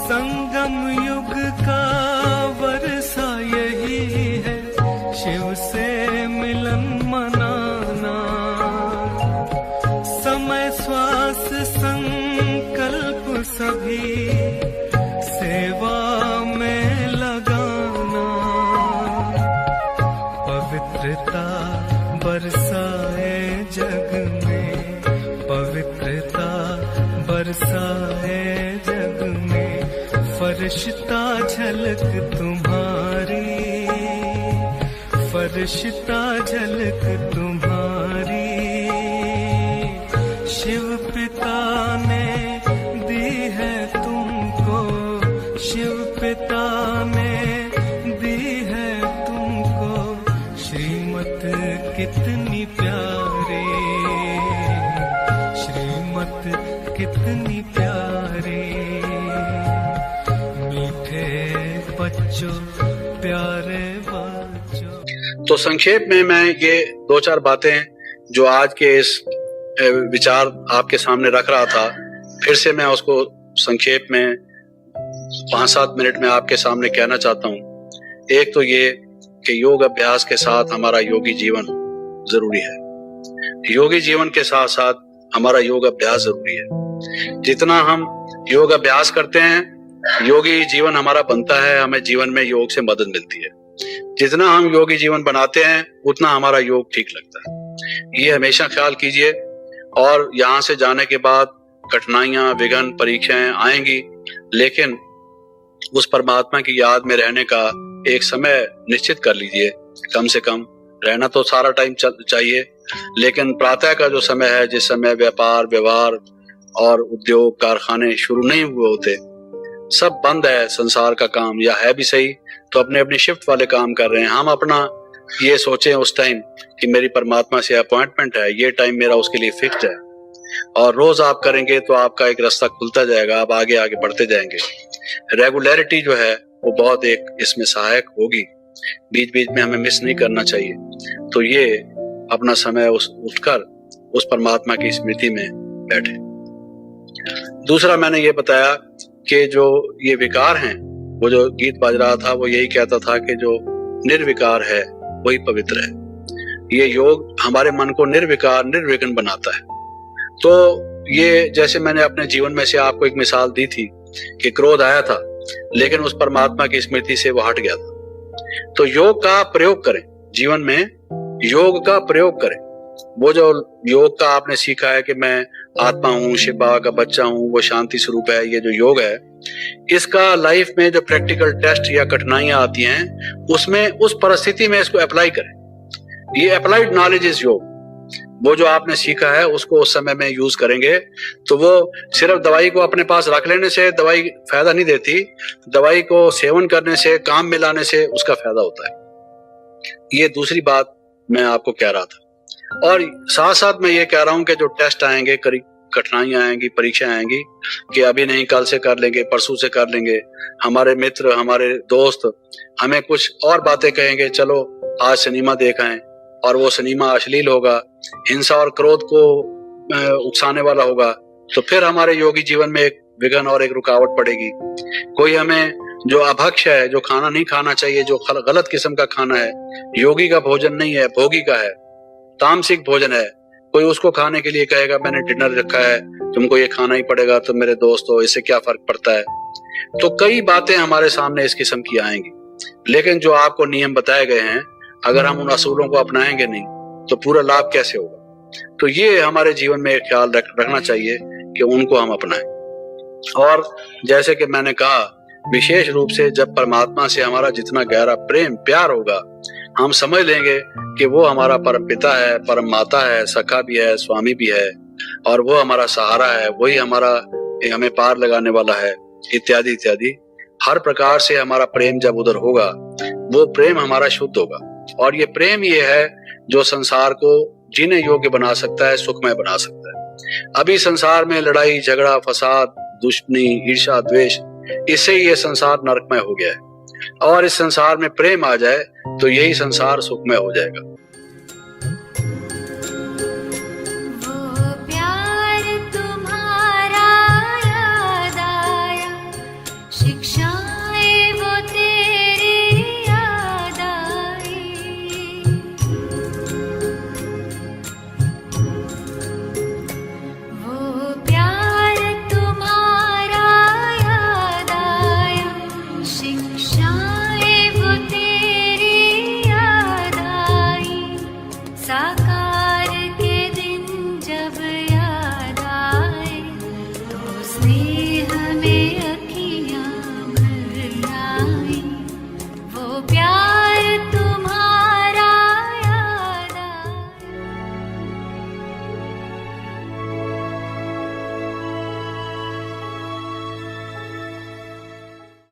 संगम युग का वर्षा यही है, शिव से मिलन मनाना। समय श्वास संकल्प सभी सेवा में लगाना। पवित्रता बरसाए जग में, पवित्रता बरसाए जग में। फरिश्ता झलक तुम्हारी, फरिश्ता झलक तुम्हारी। शिव पिता ने दी है तुमको, शिव पिता ने दी है तुमको श्रीमत कितनी प्यारी, श्रीमत कितनी प्यारी। मीठे बच्चों प्यारे बच्चों। तो संक्षेप में मैं ये दो चार बातें जो आज के इस विचार आपके सामने रख रहा था, फिर से मैं उसको संक्षेप में 5-7 मिनट में आपके सामने कहना चाहता हूँ। एक तो ये कि योग अभ्यास के साथ हमारा योगी जीवन जरूरी है। योगी जीवन के साथ साथ हमारा योग अभ्यास जरूरी है। जितना हम योग अभ्यास करते हैं, योगी जीवन हमारा बनता है, हमें जीवन में योग से मदद मिलती है। जितना हम योगी जीवन बनाते हैं, उतना हमारा योग ठीक लगता है। ये हमेशा ख्याल कीजिए। और यहाँ से जाने के बाद कठिनाइयां, विघ्न, परीक्षाएं आएंगी, लेकिन उस परमात्मा की याद में रहने का एक समय निश्चित कर लीजिए। कम से कम रहना तो सारा टाइम चाहिए, लेकिन प्रातः का जो समय है, जिस समय व्यापार, व्यवहार और उद्योग, कारखाने शुरू नहीं हुए होते, सब बंद है, संसार का काम या है भी सही तो अपने अपनी शिफ्ट वाले काम कर रहे हैं। हम अपना ये सोचें उस टाइम कि मेरी परमात्मा से अपॉइंटमेंट है, ये टाइम मेरा उसके लिए फिक्स्ड है, और रोज आप करेंगे तो आपका एक रास्ता खुलता जाएगा, आप आगे आगे बढ़ते जाएंगे। रेगुलरिटी जो है वो बहुत एक इसमें सहायक होगी। बीच बीच में हमें मिस नहीं करना चाहिए। तो ये अपना समय उठकर उस परमात्मा की स्मृति में बैठे। दूसरा मैंने ये बताया कि जो ये विकार हैं, वो जो गीत बाज रहा था वो यही कहता था कि जो निर्विकार है वही पवित्र है। ये योग हमारे मन को निर्विकार, निर्विघ्न बनाता है। तो ये जैसे मैंने अपने जीवन में से आपको एक मिसाल दी थी कि क्रोध आया था, लेकिन उस परमात्मा की स्मृति से वो हट गया था। तो योग का प्रयोग करें, जीवन में योग का प्रयोग करें। वो जो योग का आपने सीखा है कि मैं आत्मा हूँ, शिव बाबा का बच्चा हूँ, वो शांति स्वरूप है, ये जो योग है, इसका लाइफ में जो प्रैक्टिकल टेस्ट या कठिनाइयां आती हैं, उसमें उस परिस्थिति में इसको अप्लाई करें। ये अप्लाइड नॉलेज इज योग। वो जो आपने सीखा है उसको उस समय में यूज करेंगे तो वो सिर्फ दवाई को अपने पास रख लेने से दवाई फायदा नहीं देती, दवाई को सेवन करने से, काम में लाने से उसका फायदा होता है। ये दूसरी बात मैं आपको कह रहा था। और साथ साथ मैं ये कह रहा हूं कि जो टेस्ट आएंगे, कठिनाइयां आएंगी, परीक्षा आएंगी कि अभी नहीं, कल से कर लेंगे, परसों से कर लेंगे। हमारे मित्र, हमारे दोस्त हमें कुछ और बातें कहेंगे, चलो आज सिनेमा देख आएं, और वो सिनेमा अश्लील होगा, हिंसा और क्रोध को उकसाने वाला होगा, तो फिर हमारे योगी जीवन में एक विघ्न और एक रुकावट पड़ेगी। कोई हमें जो अभक्ष है, जो खाना नहीं खाना चाहिए, जो गलत किस्म का खाना है, योगी का भोजन नहीं है, भोगी का है, तामसिक भोजन है, कोई उसको खाने के लिए कहेगा मैंने डिनर रखा है, तुमको ये खाना ही पड़ेगा, तुम मेरे दोस्त हो, इससे क्या फर्क पड़ता है। तो कई बातें हमारे सामने इस किस्म की आएंगी, लेकिन जो आपको नियम बताए गए हैं, अगर हम उन असूलों को अपनाएंगे नहीं तो पूरा लाभ कैसे होगा। तो ये हमारे जीवन में ख्याल रखना चाहिए कि उनको हम अपनाएं। और जैसे कि मैंने कहा, विशेष रूप से जब परमात्मा से हमारा जितना गहरा प्रेम, प्यार होगा, हम समझ लेंगे कि वो हमारा परम पिता है, परम माता है, सखा भी है, स्वामी भी है, और वो हमारा सहारा है, वही हमारा हमें पार लगाने वाला है, इत्यादि इत्यादि। हर प्रकार से हमारा प्रेम जब उधर होगा, वो प्रेम हमारा शुद्ध होगा। और ये प्रेम ये है जो संसार को जीने योग्य बना सकता है, सुखमय बना सकता है। अभी संसार में लड़ाई, झगड़ा, फसाद, दुश्मनी, ईर्ष्या, द्वेष, इससे ही ये संसार नरकमय हो गया है। और इस संसार में प्रेम आ जाए तो यही संसार सुखमय हो जाएगा। प्यार तुम्हारा याद आया, सा